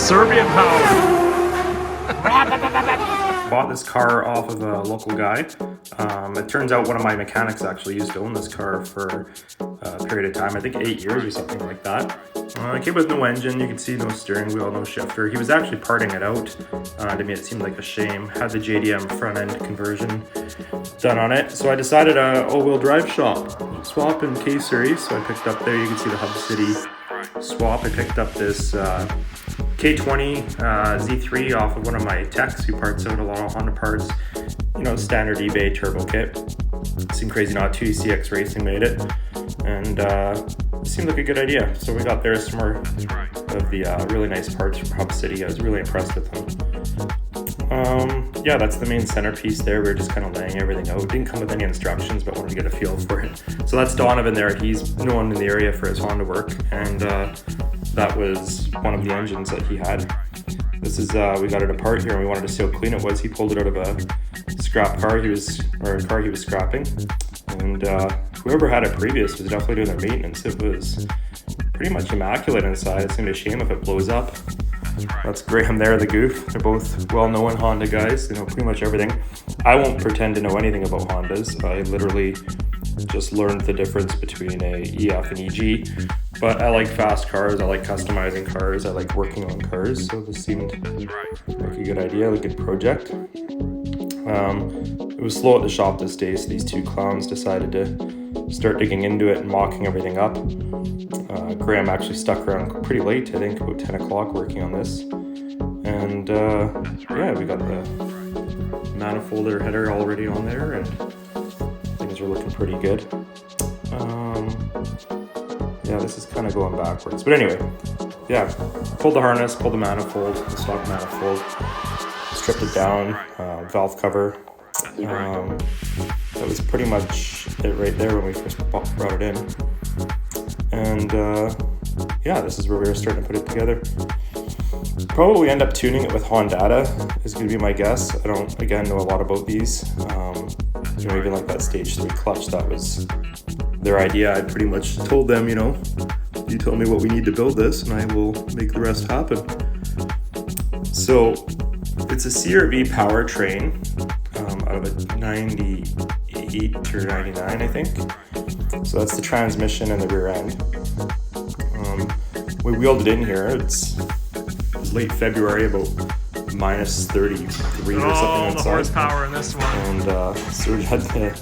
Serbian power. Bought this car off of a local guy. It turns out one of my mechanics actually used to own this car for a period of time, I think 8 years or something like that. It came with no engine, you can see no steering wheel, no shifter. He was actually parting it out. To me it seemed like a shame. Had the JDM front end conversion done on it. So I decided all-wheel drive swap in K-Series. So I picked up there, you can see the Hub City swap. I picked up this K20 Z3 off of one of my techs who parts out a lot of Honda parts. You know, standard eBay turbo kit. Seemed crazy not to. CRX Racing made it. And it seemed like a good idea. So we got there some more of the really nice parts from Hub City. I was really impressed with them. Yeah, that's the main centerpiece there. We were just kind of laying everything out. Didn't come with any instructions, but wanted to get a feel for it. So that's Donovan there. He's known in the area for his Honda work. And that was one of the engines that he had. This is, we got it apart here and we wanted to see how clean it was. He pulled it out of a scrap car a car he was scrapping. And whoever had it previous was definitely doing their maintenance. It was pretty much immaculate inside. It's gonna be a shame if it blows up. That's Graham there, the goof. They're both well-known Honda guys. They know pretty much everything. I won't pretend to know anything about Hondas. I literally just learned the difference between a EF and EG. But I like fast cars, I like customizing cars, I like working on cars, so this seemed like a good idea, a good project. It was slow at the shop this day, so these two clowns decided to start digging into it and mocking everything up. Graham actually stuck around pretty late, I think about 10 o'clock working on this. And yeah, we got the manifolder header already on there and things are looking pretty good. Yeah, this is kind of going backwards. But anyway, yeah, pulled the harness, pulled the manifold, the stock manifold, stripped it down, valve cover. That was pretty much it right there when we first brought it in. And yeah, this is where we were starting to put it together. Probably end up tuning it with Hondata is going to be my guess. I don't, again, know a lot about these. You know, even like that stage 3 clutch, that was their idea. I pretty much told them, you know, you tell me what we need to build this and I will make the rest happen. So it's a CRV powertrain out of a 98 or 99, I think. So that's the transmission and the rear end. We wheeled it in here. It's late February, about minus 33 or something outside. The horsepower in this one. And so we had the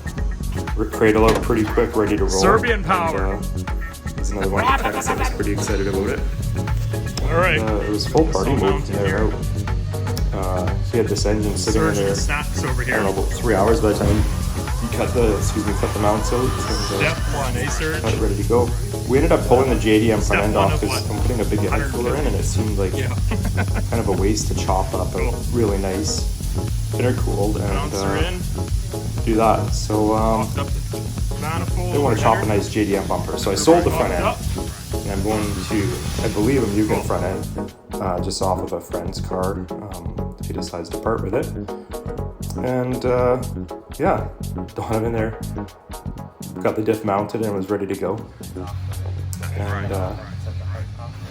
cradle out pretty quick, ready to roll. Serbian power. There's another one of the techs that was pretty excited about it. All right. It was full party mode and they're out. So we had this engine sitting in there, snaps over here. I don't know, about 3 hours by the time you cut the mounts out. Step 1, A-surge. Got it ready to go. We ended up pulling the JDM front end off because I'm putting a big air cooler in and it seemed like kind of a waste to chop up a really nice intercooled and do that. So I didn't want to chop a nice JDM bumper, so I sold the front end. And I'm going to, I believe I'm using the front end just off of a friend's car if he decides to part with it. And yeah, Donovan there got the diff mounted and was ready to go. And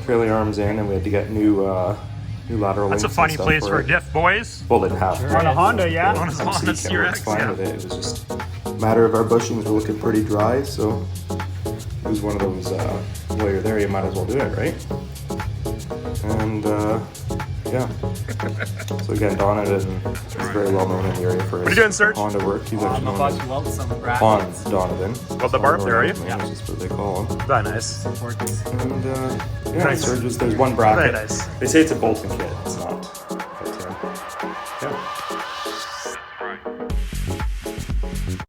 trailer arms in, and we had to get new lateral links. That's a funny place for a diff, boys. Well, didn't have to. On a Honda, yeah. On a Honda CRX, fine yeah. with it. It was just a matter of our bushings were looking pretty dry, so it was one of those, while you're there, you might as well do it, right? And yeah. So again, Donovan is very well known in the area for his Honda work. He's actually known as Donovan. Well, the barb there, are you? Yeah. That's just what they call him. Very nice. And yeah, Nice. Surges, there's one bracket. Very nice. They say it's a bolting kit. It's not.